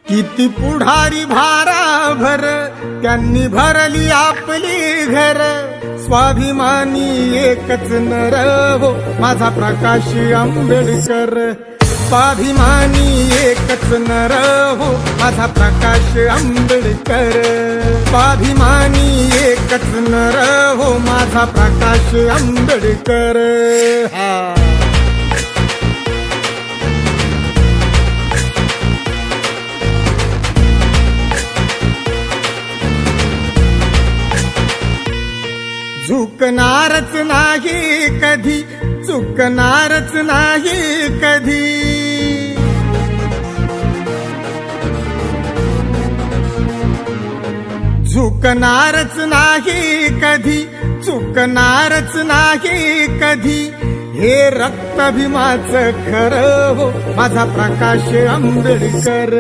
किती पुढारी भाराभर त्यांनी भरली आपली घर, स्वाभिमानी एकच नर हो माझा प्रकाश आंबेडकर, स्वाभिमानी एकच नर हो माझा प्रकाश आंबेडकर, स्वाभिमानी एकच नर हो माझा प्रकाश आंबेडकर. हा झुकणारच नाही कधी, चुकणारच नाही कधी, झुकणारच नाही कधी, चुकणारच नाही कधी, हे रक्त भीमाचं खरं हो माझा प्रकाश आंबेडकर.